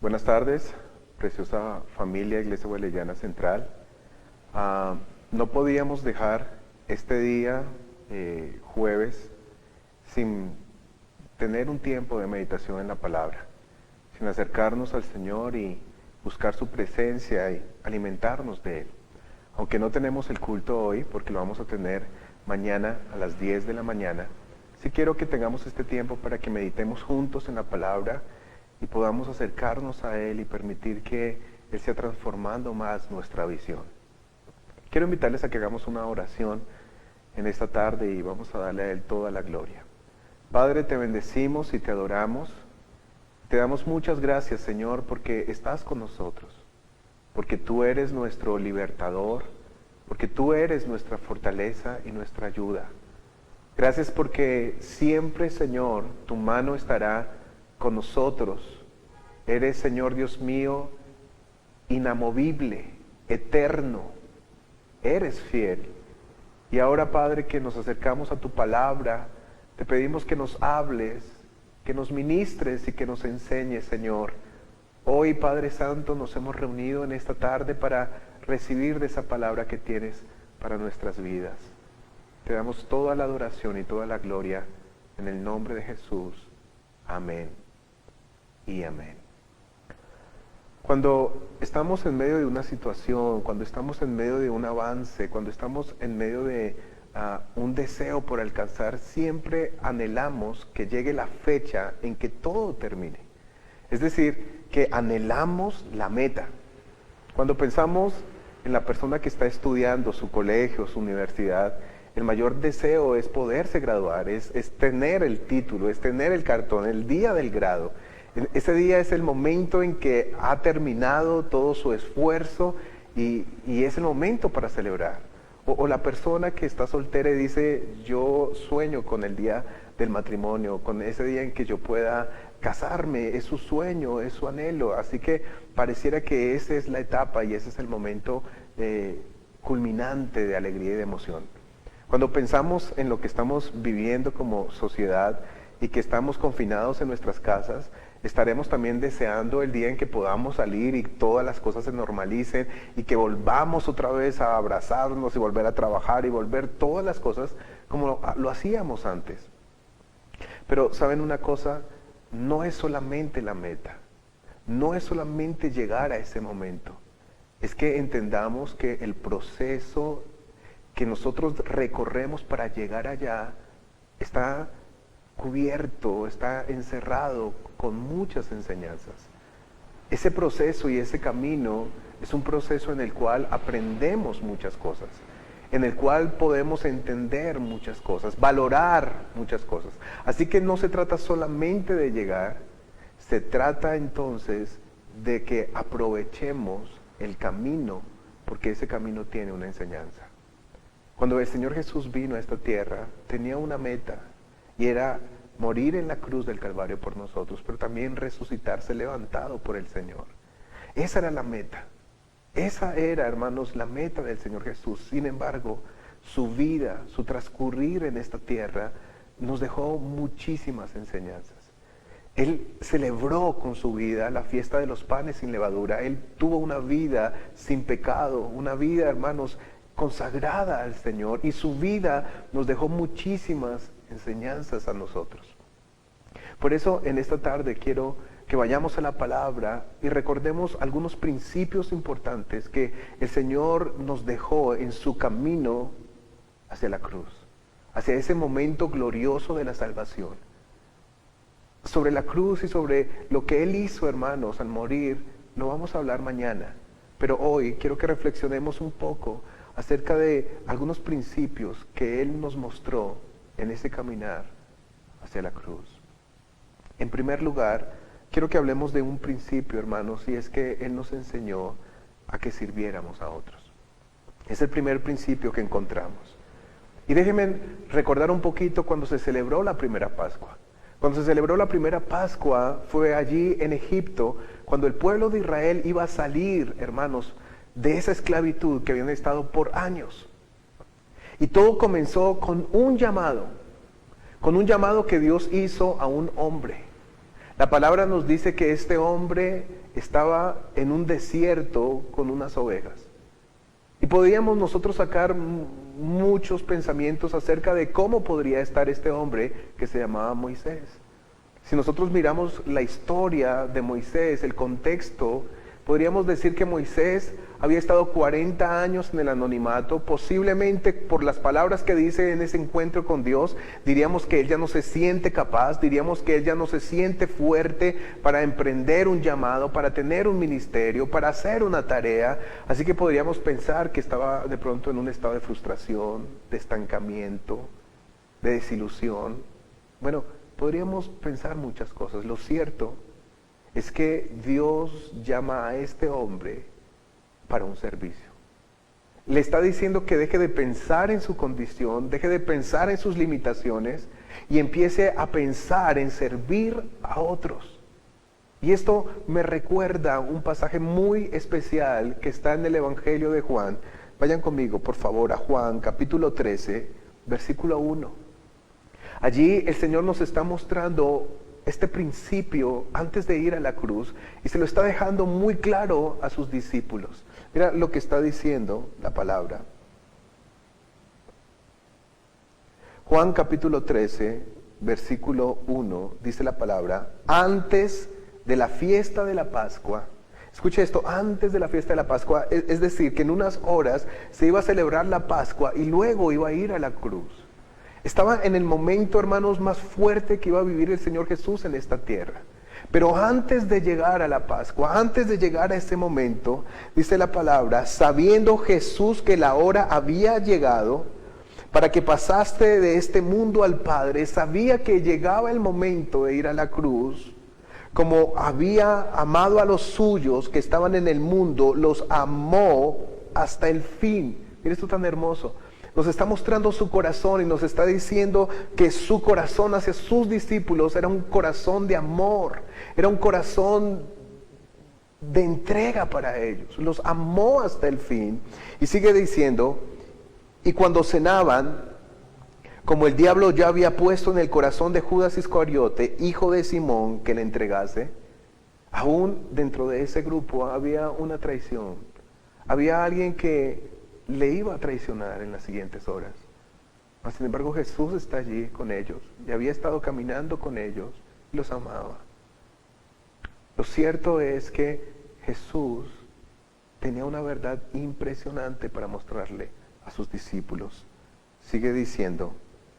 Buenas tardes, preciosa familia Iglesia Huelellana Central. No podíamos dejar este día, jueves, sin tener un tiempo de meditación en la palabra, sin acercarnos al Señor y buscar su presencia y alimentarnos de Él. Aunque no tenemos el culto hoy, porque lo vamos a tener mañana a las 10 de la mañana, sí quiero que tengamos este tiempo para que meditemos juntos en la palabra y podamos acercarnos a Él y permitir que Él sea transformando más nuestra visión. Quiero invitarles a que hagamos una oración en esta tarde y vamos a darle a Él toda la gloria. Padre, te bendecimos y te adoramos. Te damos muchas gracias, Señor, porque estás con nosotros, porque tú eres nuestro libertador, porque tú eres nuestra fortaleza y nuestra ayuda. Gracias porque siempre, Señor, tu mano estará con nosotros. Eres, Señor Dios mío, inamovible, eterno. Eres fiel. Y ahora, Padre, que nos acercamos a tu palabra, te pedimos que nos hables, que nos ministres y que nos enseñes, Señor. Hoy, Padre Santo, nos hemos reunido en esta tarde para recibir de esa palabra que tienes para nuestras vidas. Te damos toda la adoración y toda la gloria en el nombre de Jesús. Amén y amén. Cuando estamos en medio de una situación, cuando estamos en medio de un avance, cuando estamos en medio de un deseo por alcanzar, siempre anhelamos que llegue la fecha en que todo termine. Es decir, que anhelamos la meta. Cuando pensamos en la persona que está estudiando su colegio, su universidad, el mayor deseo es poderse graduar, es tener el título, es tener el cartón, el día del grado. Ese día es el momento en que ha terminado todo su esfuerzo y es el momento para celebrar. O la persona que está soltera y dice, yo sueño con el día del matrimonio, con ese día en que yo pueda casarme, es su sueño, es su anhelo. Así que pareciera que esa es la etapa y ese es el momento culminante de alegría y de emoción. Cuando pensamos en lo que estamos viviendo como sociedad y que estamos confinados en nuestras casas, estaremos también deseando el día en que podamos salir y todas las cosas se normalicen y que volvamos otra vez a abrazarnos y volver a trabajar y volver todas las cosas como lo hacíamos antes. Pero ¿saben una cosa? No es solamente la meta, no es solamente llegar a ese momento, es que entendamos que el proceso que nosotros recorremos para llegar allá está cubierto, está encerrado con muchas enseñanzas. Ese proceso y ese camino es un proceso en el cual aprendemos muchas cosas, en el cual podemos entender muchas cosas, valorar muchas cosas. Así que no se trata solamente de llegar, se trata entonces de que aprovechemos el camino, porque ese camino tiene una enseñanza. Cuando el Señor Jesús vino a esta tierra, tenía una meta, y era morir en la cruz del Calvario por nosotros, pero también resucitarse levantado por el Señor. Esa era la meta. Esa era, hermanos, la meta del Señor Jesús. Sin embargo, su vida, su transcurrir en esta tierra, nos dejó muchísimas enseñanzas. Él celebró con su vida la fiesta de los panes sin levadura. Él tuvo una vida sin pecado, una vida, hermanos, consagrada al Señor. Y su vida nos dejó muchísimas enseñanzas a nosotros. Por eso, en esta tarde quiero que vayamos a la palabra y recordemos algunos principios importantes que el Señor nos dejó en su camino hacia la cruz, hacia ese momento glorioso de la salvación. Sobre la cruz y sobre lo que Él hizo, hermanos, al morir, lo vamos a hablar mañana. Pero hoy quiero que reflexionemos un poco acerca de algunos principios que Él nos mostró en ese caminar hacia la cruz. En primer lugar, quiero que hablemos de un principio, hermanos, y es que Él nos enseñó a que sirviéramos a otros. Es el primer principio que encontramos. Y déjenme recordar un poquito cuando se celebró la primera Pascua. Cuando se celebró la primera Pascua fue allí en Egipto, cuando el pueblo de Israel iba a salir, hermanos, de esa esclavitud que habían estado por años. Y todo comenzó con un llamado que Dios hizo a un hombre. La palabra nos dice que este hombre estaba en un desierto con unas ovejas. Y podríamos nosotros sacar muchos pensamientos acerca de cómo podría estar este hombre que se llamaba Moisés. Si nosotros miramos la historia de Moisés, el contexto, podríamos decir que Moisés había estado 40 años en el anonimato. Posiblemente por las palabras que dice en ese encuentro con Dios, diríamos que él ya no se siente capaz, diríamos que él ya no se siente fuerte para emprender un llamado, para tener un ministerio, para hacer una tarea. Así que podríamos pensar que estaba de pronto en un estado de frustración, de estancamiento, de desilusión. Bueno, podríamos pensar muchas cosas. Lo cierto es que Dios llama a este hombre para un servicio. Le está diciendo que deje de pensar en su condición, deje de pensar en sus limitaciones y empiece a pensar en servir a otros. Y esto me recuerda un pasaje muy especial que está en el Evangelio de Juan. Vayan conmigo, por favor, a Juan, capítulo 13, versículo 1. Allí el Señor nos está mostrando este principio antes de ir a la cruz y se lo está dejando muy claro a sus discípulos. Mira lo que está diciendo la palabra. Juan capítulo 13, versículo 1, dice la palabra: antes de la fiesta de la Pascua. Escuche esto, antes de la fiesta de la Pascua, es decir, que en unas horas se iba a celebrar la Pascua y luego iba a ir a la cruz. Estaba en el momento, hermanos, más fuerte que iba a vivir el Señor Jesús en esta tierra. Pero antes de llegar a la Pascua, antes de llegar a ese momento, dice la palabra: sabiendo Jesús que la hora había llegado para que pasase de este mundo al Padre, sabía que llegaba el momento de ir a la cruz. Como había amado a los suyos que estaban en el mundo, los amó hasta el fin. Mira esto tan hermoso. Nos está mostrando su corazón y nos está diciendo que su corazón hacia sus discípulos era un corazón de amor, era un corazón de entrega para ellos. Los amó hasta el fin. Y sigue diciendo: y cuando cenaban, como el diablo ya había puesto en el corazón de Judas Iscariote, hijo de Simón, que le entregase, aún dentro de ese grupo había una traición. Había alguien que le iba a traicionar en las siguientes horas. Mas, sin embargo, Jesús está allí con ellos y había estado caminando con ellos y los amaba. Lo cierto es que Jesús tenía una verdad impresionante para mostrarle a sus discípulos. Sigue diciendo: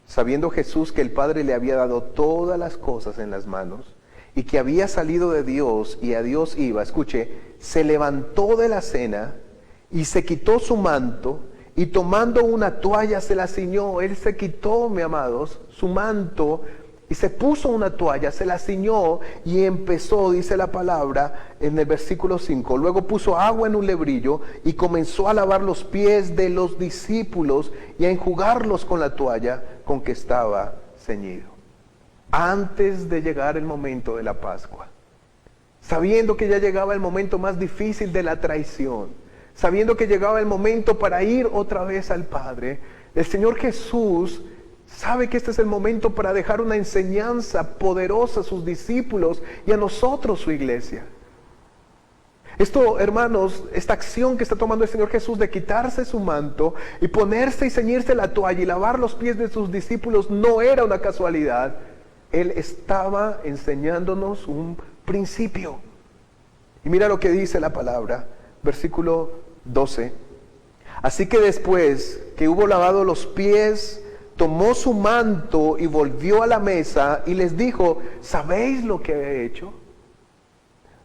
sabiendo Jesús que el Padre le había dado todas las cosas en las manos y que había salido de Dios y a Dios iba, escuche, se levantó de la cena y se quitó su manto y tomando una toalla se la ciñó. Él se quitó, mis amados, su manto y se puso una toalla, se la ciñó y empezó, dice la palabra en el versículo 5, luego puso agua en un lebrillo y comenzó a lavar los pies de los discípulos y a enjugarlos con la toalla con que estaba ceñido. Antes de llegar el momento de la Pascua, sabiendo que ya llegaba el momento más difícil de la traición, sabiendo que llegaba el momento para ir otra vez al Padre, el Señor Jesús sabe que este es el momento para dejar una enseñanza poderosa a sus discípulos y a nosotros, su iglesia. Esto, hermanos, esta acción que está tomando el Señor Jesús de quitarse su manto y ponerse y ceñirse la toalla y lavar los pies de sus discípulos no era una casualidad. Él estaba enseñándonos un principio. Y mira lo que dice la palabra, versículo 12. Así que después que hubo lavado los pies, tomó su manto y volvió a la mesa y les dijo, ¿sabéis lo que he hecho?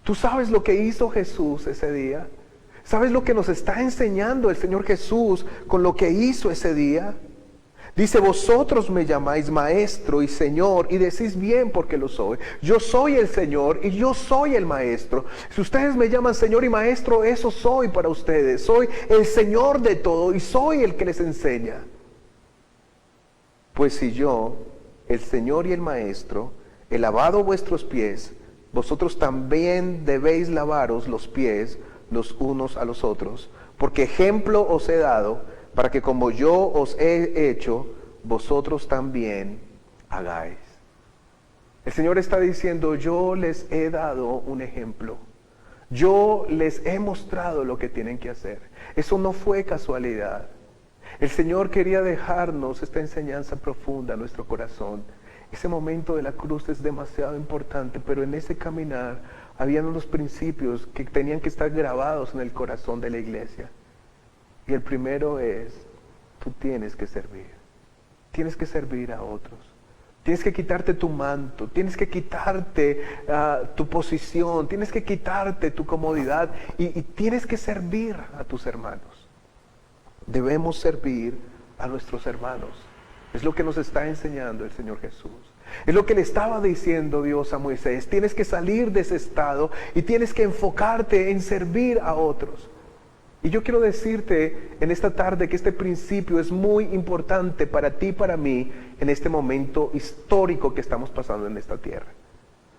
¿Tú sabes lo que hizo Jesús ese día? ¿Sabes lo que nos está enseñando el Señor Jesús con lo que hizo ese día? Dice, vosotros me llamáis maestro y señor y decís bien porque lo soy. Yo soy el Señor y yo soy el maestro. Si ustedes me llaman Señor y maestro, eso soy para ustedes. Soy el Señor de todo y soy el que les enseña. Pues si yo, el Señor y el maestro, he lavado vuestros pies, vosotros también debéis lavaros los pies los unos a los otros, porque ejemplo os he dado, para que como yo os he hecho, vosotros también hagáis. El Señor está diciendo, yo les he dado un ejemplo. Yo les he mostrado lo que tienen que hacer. Eso no fue casualidad. El Señor quería dejarnos esta enseñanza profunda a nuestro corazón. Ese momento de la cruz es demasiado importante, pero en ese caminar habían unos principios que tenían que estar grabados en el corazón de la iglesia. Y el primero es, tú tienes que servir. Tienes que servir a otros. Tienes que quitarte tu manto, tienes que quitarte tu posición, tienes que quitarte tu comodidad y tienes que servir a tus hermanos. Debemos servir a nuestros hermanos. Es lo que nos está enseñando el Señor Jesús. Es lo que le estaba diciendo Dios a Moisés. Tienes que salir de ese estado y tienes que enfocarte en servir a otros. Y yo quiero decirte en esta tarde que este principio es muy importante para ti y para mí en este momento histórico que estamos pasando en esta tierra.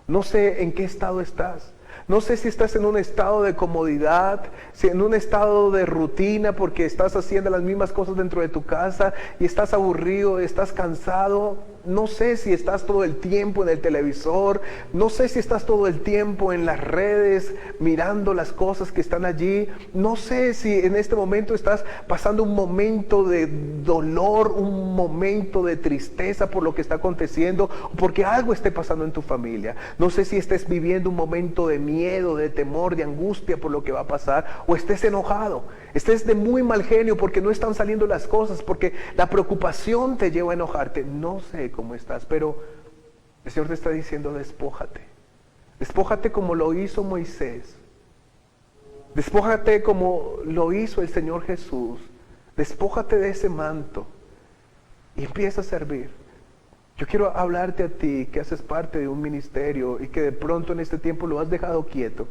No sé en qué estado estás. No sé si estás en un estado de comodidad, si en un estado de rutina porque estás haciendo las mismas cosas dentro de tu casa y estás aburrido, estás cansado. No sé si estás todo el tiempo en el televisor, no sé si estás todo el tiempo en las redes mirando las cosas que están allí. No sé si en este momento estás pasando un momento de dolor, un momento de tristeza por lo que está aconteciendo, o porque algo esté pasando en tu familia. No sé si estés viviendo un momento de miedo, de temor, de angustia por lo que va a pasar, o estés enojado, estés de muy mal genio porque no están saliendo las cosas, porque la preocupación te lleva a enojarte. No sé cómo estás, pero el Señor te está diciendo, despójate. Despójate como lo hizo Moisés. Despójate como lo hizo el Señor Jesús. Despójate de ese manto y empieza a servir. Yo quiero hablarte a ti que haces parte de un ministerio y que de pronto en este tiempo lo has dejado quieto.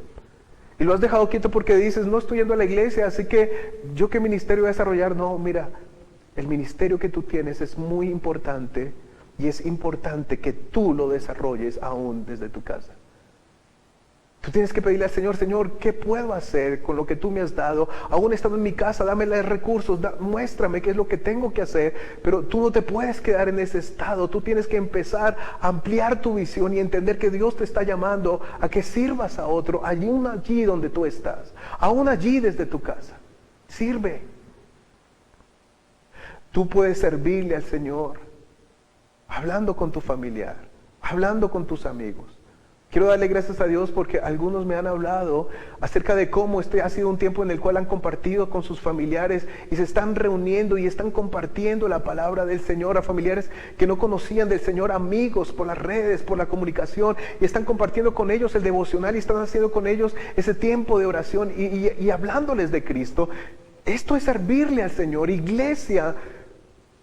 Y lo has dejado quieto porque dices, no estoy yendo a la iglesia, así que ¿yo qué ministerio voy a desarrollar? No, mira, el ministerio que tú tienes es muy importante y es importante que tú lo desarrolles aún desde tu casa. Tú tienes que pedirle al Señor, Señor, ¿qué puedo hacer con lo que tú me has dado? Aún estando en mi casa, dame los recursos, muéstrame qué es lo que tengo que hacer. Pero tú no te puedes quedar en ese estado. Tú tienes que empezar a ampliar tu visión y entender que Dios te está llamando a que sirvas a otro, allí donde tú estás. Aún allí desde tu casa. Sirve. Tú puedes servirle al Señor hablando con tu familiar, hablando con tus amigos. Quiero darle gracias a Dios porque algunos me han hablado acerca de cómo este ha sido un tiempo en el cual han compartido con sus familiares y se están reuniendo y están compartiendo la palabra del Señor a familiares que no conocían del Señor, amigos por las redes, por la comunicación, y están compartiendo con ellos el devocional y están haciendo con ellos ese tiempo de oración y hablándoles de Cristo. Esto es servirle al Señor. Iglesia,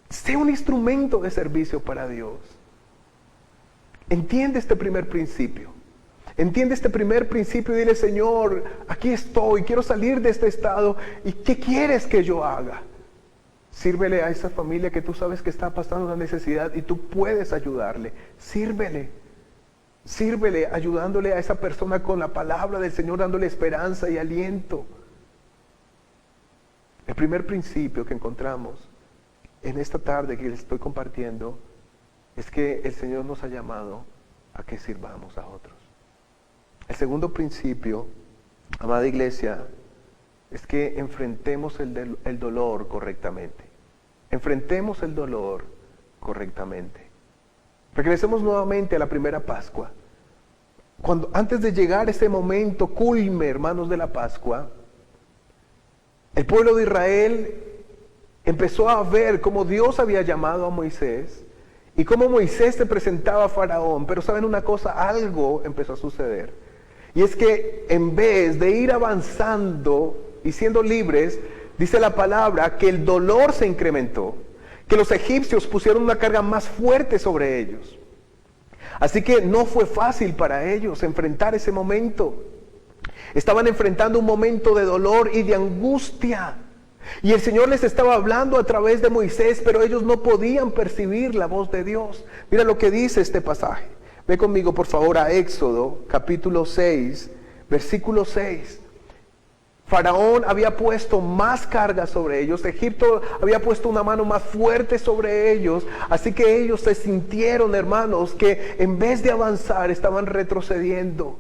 sé un instrumento de servicio para Dios. Entiende este primer principio. Entiende este primer principio y dile: Señor, aquí estoy, quiero salir de este estado. ¿Y qué quieres que yo haga? Sírvele a esa familia que tú sabes que está pasando una necesidad y tú puedes ayudarle. Sírvele ayudándole a esa persona con la palabra del Señor, dándole esperanza y aliento. El primer principio que encontramos en esta tarde que les estoy compartiendo es que el Señor nos ha llamado a que sirvamos a otros. El segundo principio, amada iglesia, es que enfrentemos el dolor correctamente. Enfrentemos el dolor correctamente. Regresemos nuevamente a la primera Pascua. Antes de llegar a ese momento culme, hermanos, de la Pascua, el pueblo de Israel empezó a ver cómo Dios había llamado a Moisés y cómo Moisés se presentaba a Faraón. Pero ¿saben una cosa? Algo empezó a suceder. Y es que en vez de ir avanzando y siendo libres, dice la palabra que el dolor se incrementó, que los egipcios pusieron una carga más fuerte sobre ellos. Así que no fue fácil para ellos enfrentar ese momento. Estaban enfrentando un momento de dolor y de angustia. Y el Señor les estaba hablando a través de Moisés, pero ellos no podían percibir la voz de Dios. Mira lo que dice este pasaje. Ve conmigo por favor a Éxodo capítulo 6, versículo 6. Faraón había puesto más carga sobre ellos, Egipto había puesto una mano más fuerte sobre ellos, así que ellos se sintieron, hermanos, que en vez de avanzar estaban retrocediendo.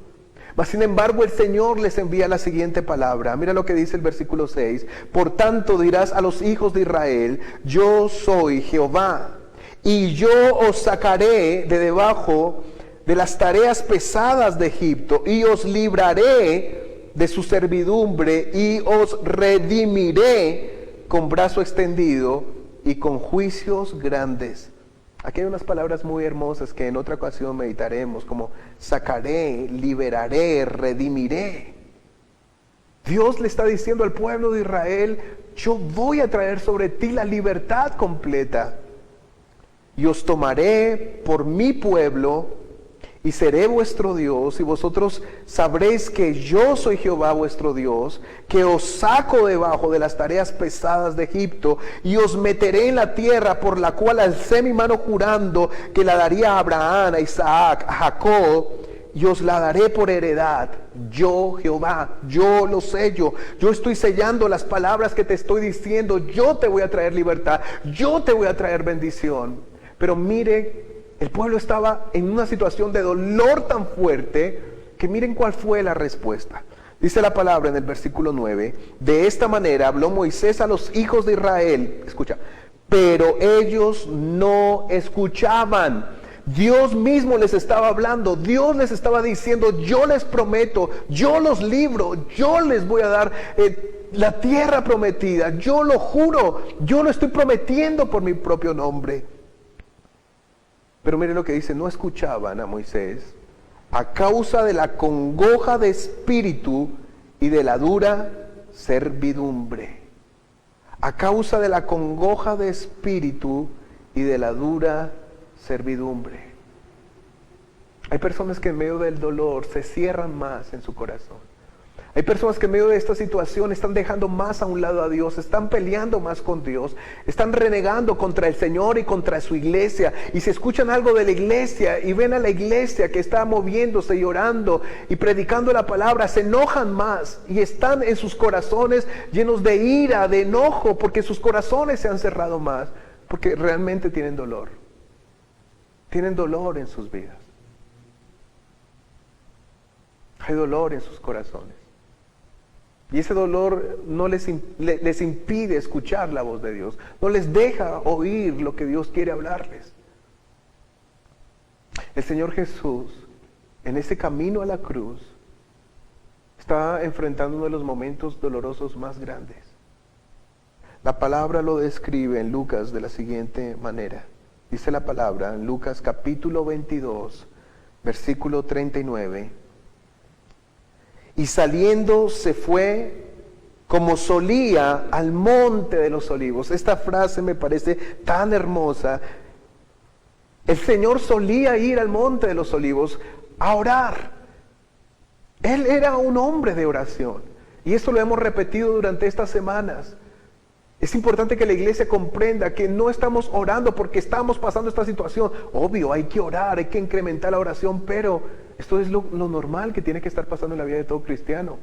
Mas sin embargo el Señor les envía la siguiente palabra. Mira lo que dice el versículo 6. Por tanto dirás a los hijos de Israel: yo soy Jehová, y yo os sacaré de debajo de las tareas pesadas de Egipto, y os libraré de su servidumbre, y os redimiré con brazo extendido y con juicios grandes. Aquí hay unas palabras muy hermosas que en otra ocasión meditaremos, como sacaré, liberaré, redimiré. Dios le está diciendo al pueblo de Israel: yo voy a traer sobre ti la libertad completa, y os tomaré por mi pueblo, y seré vuestro Dios, y vosotros sabréis que yo soy Jehová vuestro Dios, que os saco debajo de las tareas pesadas de Egipto, y os meteré en la tierra por la cual alcé mi mano jurando que la daría a Abraham, a Isaac, a Jacob, y os la daré por heredad. Yo, Jehová, yo lo sello. Yo estoy sellando las palabras que te estoy diciendo. Yo te voy a traer libertad. Yo te voy a traer bendición. Pero mire, el pueblo estaba en una situación de dolor tan fuerte que miren cuál fue la respuesta. Dice la palabra en el versículo 9: de esta manera habló Moisés a los hijos de Israel. Escucha. Pero ellos no escuchaban. Dios mismo les estaba hablando. Dios les estaba diciendo: yo les prometo, yo los libro, yo les voy a dar la tierra prometida. Yo lo juro, yo lo estoy prometiendo por mi propio nombre. Pero mire lo que dice: no escuchaban a Moisés a causa de la congoja de espíritu y de la dura servidumbre. A causa de la congoja de espíritu y de la dura servidumbre. Hay personas que en medio del dolor se cierran más en su corazón. Hay personas que en medio de esta situación están dejando más a un lado a Dios, están peleando más con Dios, están renegando contra el Señor y contra su iglesia. Y si escuchan algo de la iglesia y ven a la iglesia que está moviéndose y orando y predicando la palabra, se enojan más y están en sus corazones llenos de ira, de enojo, porque sus corazones se han cerrado más, porque realmente tienen dolor. Tienen dolor en sus vidas. Hay dolor en sus corazones. Y ese dolor no les impide escuchar la voz de Dios. No les deja oír lo que Dios quiere hablarles. El Señor Jesús, en ese camino a la cruz, está enfrentando uno de los momentos dolorosos más grandes. La palabra lo describe en Lucas de la siguiente manera. Dice la palabra en Lucas capítulo 22, versículo 39. Y saliendo se fue como solía al monte de los olivos. Esta frase me parece tan hermosa. El Señor solía ir al Monte de los Olivos a orar. Él era un hombre de oración. Y esto lo hemos repetido durante estas semanas. Es importante que la iglesia comprenda que no estamos orando porque estamos pasando esta situación. Obvio, hay que orar, hay que incrementar la oración, pero esto es lo normal que tiene que estar pasando en la vida de todo cristiano.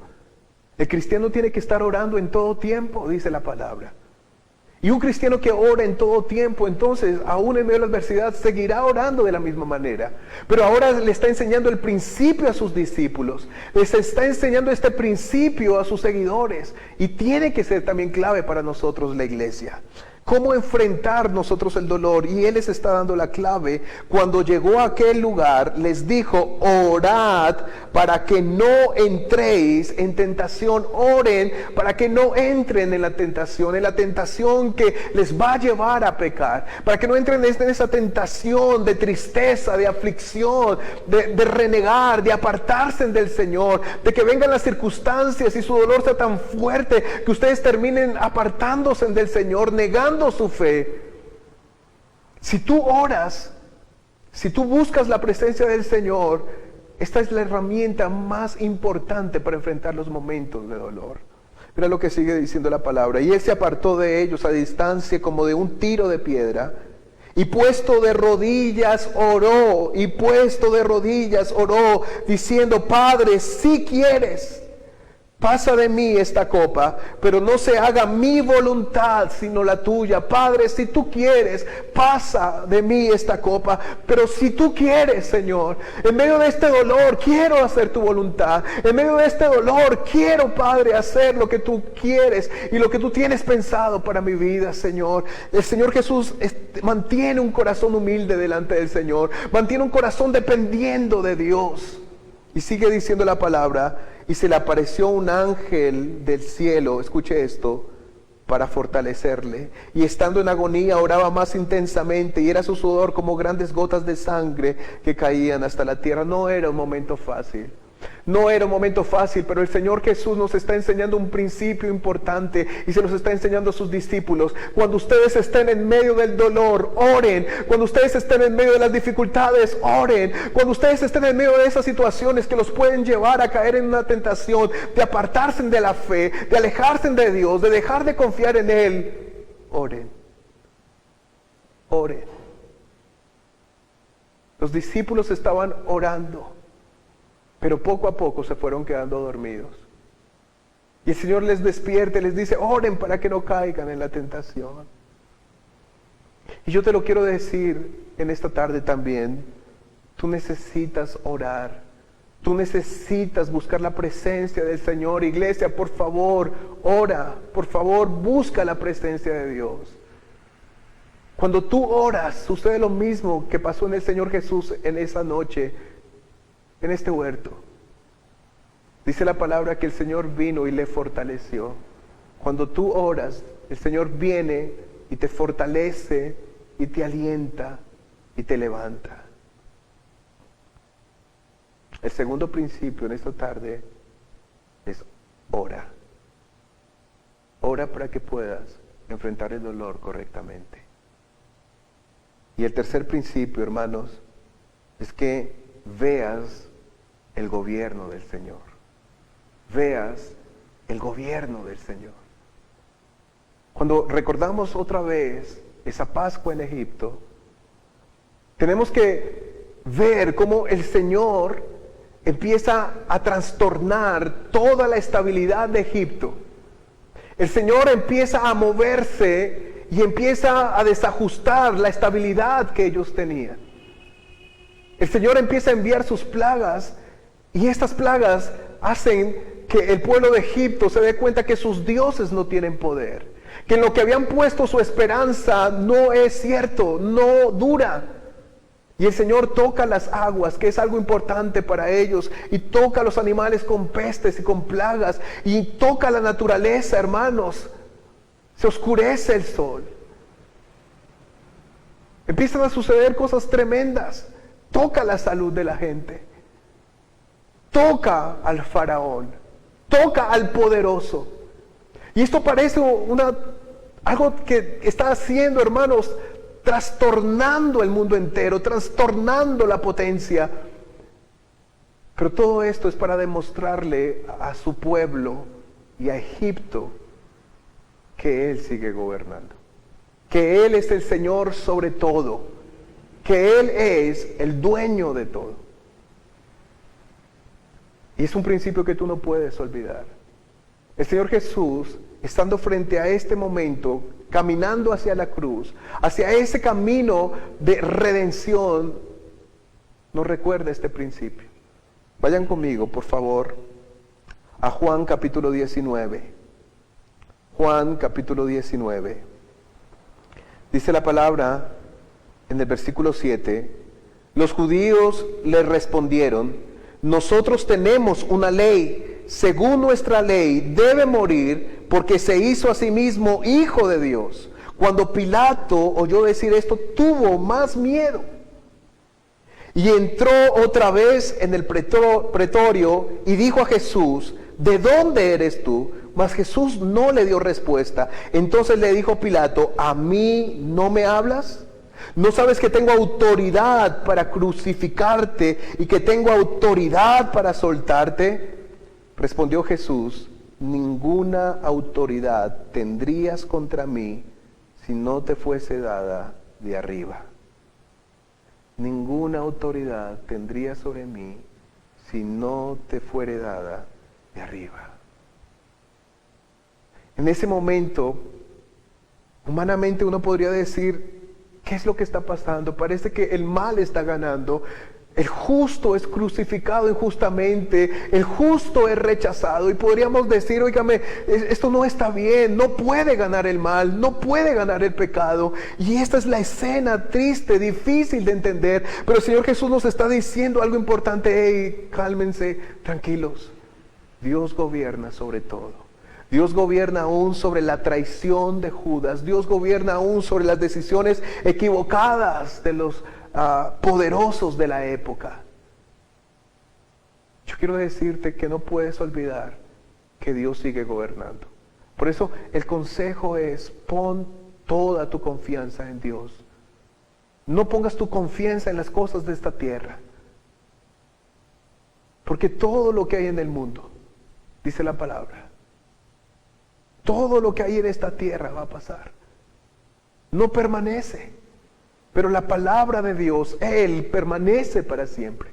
El cristiano tiene que estar orando en todo tiempo, dice la palabra. Y un cristiano que ora en todo tiempo, entonces, aún en medio de la adversidad, seguirá orando de la misma manera. Pero ahora le está enseñando el principio a sus discípulos. Les está enseñando este principio a sus seguidores. Y tiene que ser también clave para nosotros, la iglesia. Cómo enfrentar nosotros el dolor. Y Él les está dando la clave. Cuando llegó a aquel lugar, les dijo: orad para que no entréis en tentación. Oren para que no entren en la tentación que les va a llevar a pecar. Para que no entren en esa tentación de tristeza, de aflicción, de renegar, de apartarse del Señor. De que vengan las circunstancias y su dolor sea tan fuerte que ustedes terminen apartándose del Señor, negando su fe. Si tú oras, si tú buscas la presencia del Señor, esta es la herramienta más importante para enfrentar los momentos de dolor. Mira lo que sigue diciendo la palabra. Y Él se apartó de ellos a distancia como de un tiro de piedra, y puesto de rodillas oró, diciendo: Padre, si quieres, pasa de mí esta copa, pero no se haga mi voluntad sino la tuya. Padre, si tú quieres, pasa de mí esta copa, pero si tú quieres, Señor, en medio de este dolor, quiero hacer tu voluntad. En medio de este dolor, quiero, Padre, hacer lo que tú quieres y lo que tú tienes pensado para mi vida, Señor. El Señor Jesús mantiene un corazón humilde delante del Señor, mantiene un corazón dependiendo de Dios. Y sigue diciendo la palabra: y se le apareció un ángel del cielo, escuche esto, para fortalecerle. Y estando en agonía oraba más intensamente, y era su sudor como grandes gotas de sangre que caían hasta la tierra. No era un momento fácil. No era un momento fácil, pero el Señor Jesús nos está enseñando un principio importante y se los está enseñando a sus discípulos. Cuando ustedes estén en medio del dolor, oren. Cuando ustedes estén en medio de las dificultades, oren. Cuando ustedes estén en medio de esas situaciones que los pueden llevar a caer en una tentación, de apartarse de la fe, de alejarse de Dios, de dejar de confiar en Él, oren. Oren. Los discípulos estaban orando, pero poco a poco se fueron quedando dormidos. Y el Señor les despierta y les dice: oren para que no caigan en la tentación. Y yo te lo quiero decir en esta tarde también. Tú necesitas orar. Tú necesitas buscar la presencia del Señor. Iglesia, por favor, ora. Por favor, busca la presencia de Dios. Cuando tú oras, sucede lo mismo que pasó en el Señor Jesús en esa noche, en este huerto. Dice la palabra que el Señor vino y le fortaleció. Cuando tú oras, el Señor viene y te fortalece y te alienta y te levanta. El segundo principio en esta tarde es ora. Ora para que puedas enfrentar el dolor correctamente. Y el tercer principio, hermanos, es que veas el gobierno del Señor. Veas el gobierno del Señor. Cuando recordamos otra vez esa Pascua en Egipto, tenemos que ver cómo el Señor empieza a trastornar toda la estabilidad de Egipto. El Señor empieza a moverse y empieza a desajustar la estabilidad que ellos tenían. El Señor empieza a enviar sus plagas, y estas plagas hacen que el pueblo de Egipto se dé cuenta que sus dioses no tienen poder, que en lo que habían puesto su esperanza no es cierto, no dura. Y el Señor toca las aguas, que es algo importante para ellos, y toca a los animales con pestes y con plagas, y toca la naturaleza, hermanos. Se oscurece el sol. Empiezan a suceder cosas tremendas. Toca la salud de la gente. Toca al faraón. Toca al poderoso. Y esto parece algo que está haciendo, hermanos, trastornando el mundo entero, trastornando la potencia. Pero todo esto es para demostrarle a su pueblo y a Egipto que Él sigue gobernando, que Él es el Señor sobre todo, que Él es el dueño de todo. Y es un principio que tú no puedes olvidar. El Señor Jesús, estando frente a este momento, caminando hacia la cruz, hacia ese camino de redención, nos recuerda este principio. Vayan conmigo, por favor, a Juan capítulo 19. Juan capítulo 19. Dice la palabra en el versículo 7, los judíos le respondieron, nosotros tenemos una ley, según nuestra ley debe morir porque se hizo a sí mismo hijo de Dios. Cuando Pilato oyó decir esto, tuvo más miedo. Y entró otra vez en el pretorio y dijo a Jesús, ¿de dónde eres tú? Mas Jesús no le dio respuesta. Entonces le dijo Pilato, ¿a mí no me hablas? ¿No sabes que tengo autoridad para crucificarte y que tengo autoridad para soltarte? Respondió Jesús, ninguna autoridad tendrías contra mí si no te fuese dada de arriba. Ninguna autoridad tendría sobre mí si no te fuere dada de arriba. En ese momento, humanamente uno podría decir, ¿qué es lo que está pasando? Parece que el mal está ganando. El justo es crucificado injustamente, el justo es rechazado y podríamos decir, óigame, esto no está bien, no puede ganar el mal, no puede ganar el pecado. Y esta es la escena triste, difícil de entender, pero el Señor Jesús nos está diciendo algo importante. Hey, cálmense, tranquilos, Dios gobierna sobre todo. Dios gobierna aún sobre la traición de Judas, Dios gobierna aún sobre las decisiones equivocadas de los poderosos de la época. Yo quiero decirte que no puedes olvidar que Dios sigue gobernando. Por eso el consejo es, pon toda tu confianza en Dios. No pongas tu confianza en las cosas de esta tierra. Porque todo lo que hay en el mundo, dice la palabra, todo lo que hay en esta tierra va a pasar. No permanece. Pero la palabra de Dios, Él permanece para siempre.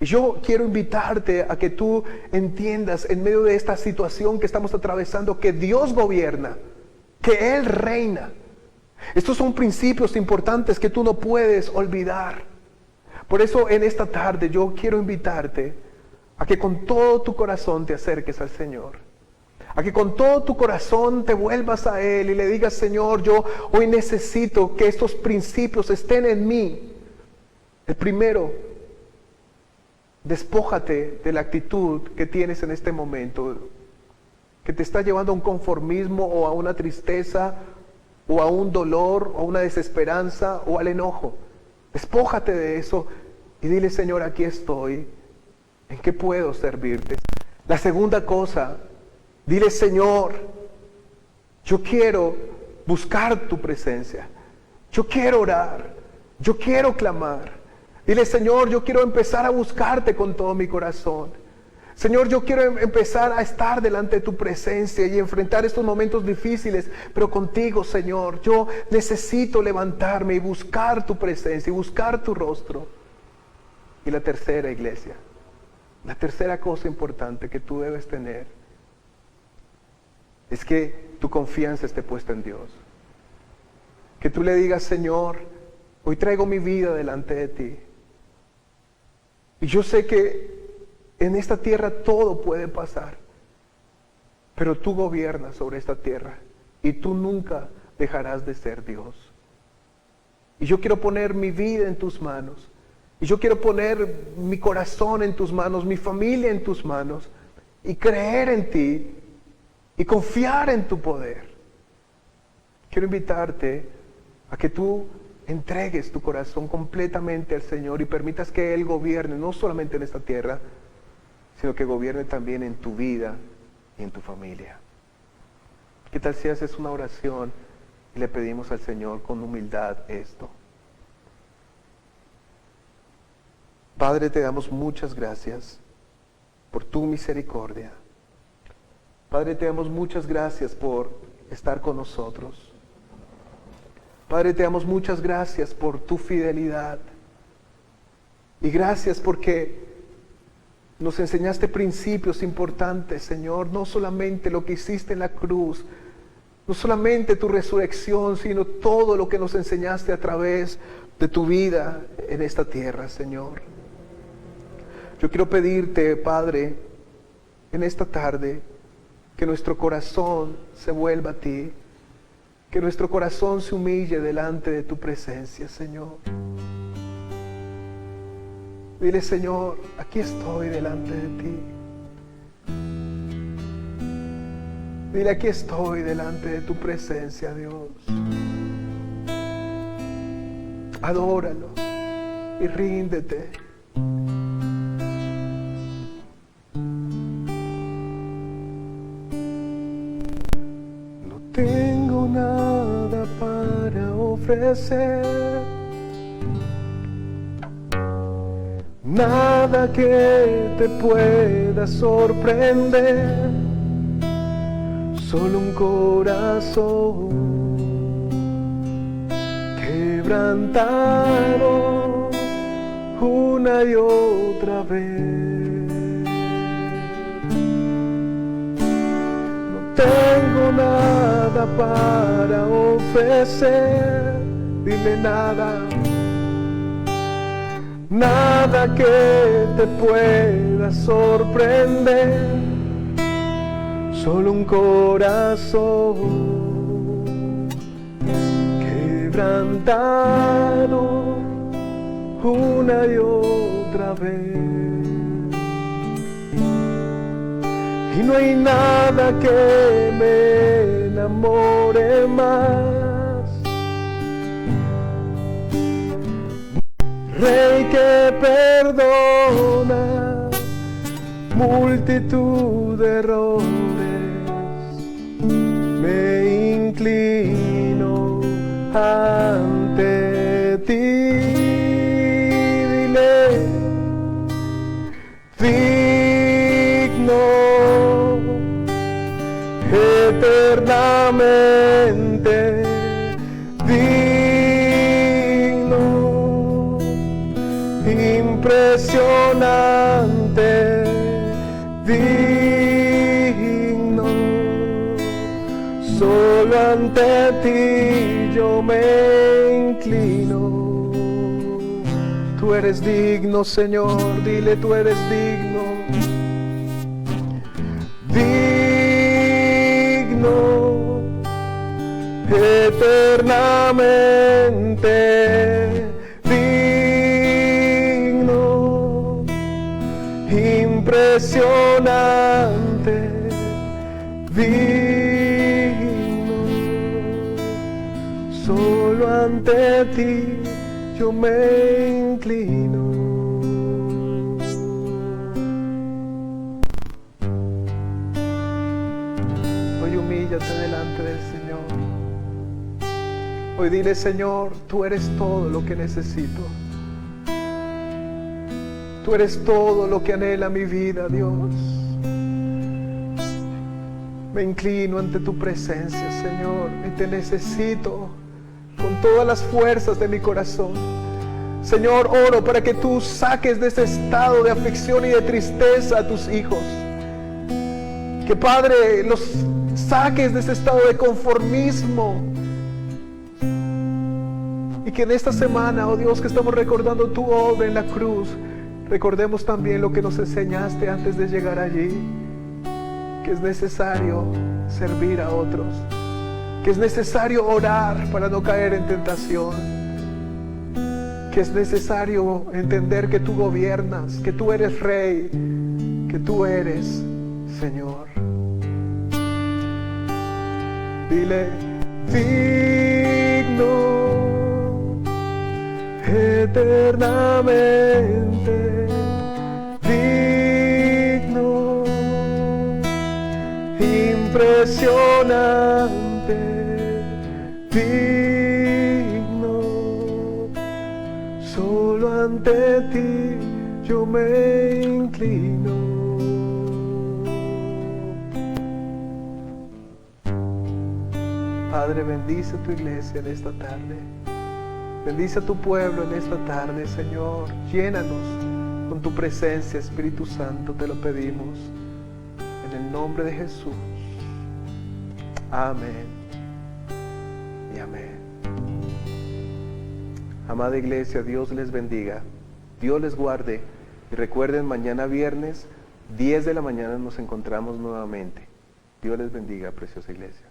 Y yo quiero invitarte a que tú entiendas en medio de esta situación que estamos atravesando, que Dios gobierna, que Él reina. Estos son principios importantes que tú no puedes olvidar. Por eso en esta tarde yo quiero invitarte a que con todo tu corazón te acerques al Señor. A que con todo tu corazón te vuelvas a Él y le digas, Señor, yo hoy necesito que estos principios estén en mí. El primero, despójate de la actitud que tienes en este momento, que te está llevando a un conformismo o a una tristeza o a un dolor o a una desesperanza o al enojo. Despójate de eso y dile, Señor, aquí estoy. ¿En qué puedo servirte? La segunda cosa, dile, Señor, yo quiero buscar tu presencia. Yo quiero orar. Yo quiero clamar. Dile, Señor, yo quiero empezar a buscarte con todo mi corazón. Señor, yo quiero empezar a estar delante de tu presencia y enfrentar estos momentos difíciles, pero contigo, Señor. Yo necesito levantarme y buscar tu presencia y buscar tu rostro. Y la tercera, iglesia, la tercera cosa importante que tú debes tener es que tu confianza esté puesta en Dios. Que tú le digas, Señor, hoy traigo mi vida delante de ti. Y yo sé que en esta tierra todo puede pasar, pero tú gobiernas sobre esta tierra y tú nunca dejarás de ser Dios. Y yo quiero poner mi vida en tus manos. Y yo quiero poner mi corazón en tus manos, mi familia en tus manos, y creer en ti y confiar en tu poder. Quiero invitarte a que tú entregues tu corazón completamente al Señor y permitas que Él gobierne, no solamente en esta tierra, sino que gobierne también en tu vida y en tu familia. ¿Qué tal si haces una oración Y le pedimos al Señor con humildad esto. Padre, te damos muchas gracias por tu misericordia. Padre, te damos muchas gracias por estar con nosotros. Padre, te damos muchas gracias por tu fidelidad. Y gracias porque nos enseñaste principios importantes, Señor. No solamente lo que hiciste en la cruz, no solamente tu resurrección, sino todo lo que nos enseñaste a través de tu vida en esta tierra, Señor. Yo quiero pedirte, Padre, en esta tarde, que nuestro corazón se vuelva a ti, que nuestro corazón se humille delante de tu presencia, Señor. Dile, Señor, aquí estoy delante de ti. Dile, aquí estoy delante de tu presencia, Dios. Adóralo y ríndete. No tengo nada para ofrecer, nada que te pueda sorprender, solo un corazón quebrantado una y otra vez. No tengo nada para ofrecer, dile nada. Nada que te pueda sorprender, solo un corazón quebrantado una y otra vez. Y no hay nada que me enamore más, Rey que perdona multitud de errores, me inclino ante ti. Dile, digno, eternamente digno, impresionante, digno, solo ante ti yo me inclino. Tú eres digno, Señor, dile, tú eres digno. Digno, eternamente digno, impresionante, digno, solo ante ti yo me inclino. Hoy humíllate delante del Señor. Hoy dile, Señor, tú eres todo lo que necesito. Tú eres todo lo que anhela mi vida, Dios. Me inclino ante tu presencia, Señor, y te necesito con todas las fuerzas de mi corazón. Señor, oro para que tú saques de ese estado de aflicción y de tristeza a tus hijos. Que, Padre, los saques de ese estado de conformismo. Y que en esta semana, oh Dios, que estamos recordando tu obra en la cruz, recordemos también lo que nos enseñaste antes de llegar allí. Que es necesario servir a otros. Que es necesario orar para no caer en tentación. Que es necesario entender que tú gobiernas, que tú eres Rey, que tú eres Señor. Dile, digno, eternamente digno, impresionante, digno, solo ante ti yo me inclino. Padre, bendice tu iglesia en esta tarde. Bendice a tu pueblo en esta tarde, Señor. Llénanos con tu presencia, Espíritu Santo, te lo pedimos. En el nombre de Jesús. Amén y amén. Amada iglesia, Dios les bendiga. Dios les guarde. Y recuerden, mañana viernes, 10 de la mañana nos encontramos nuevamente. Dios les bendiga, preciosa iglesia.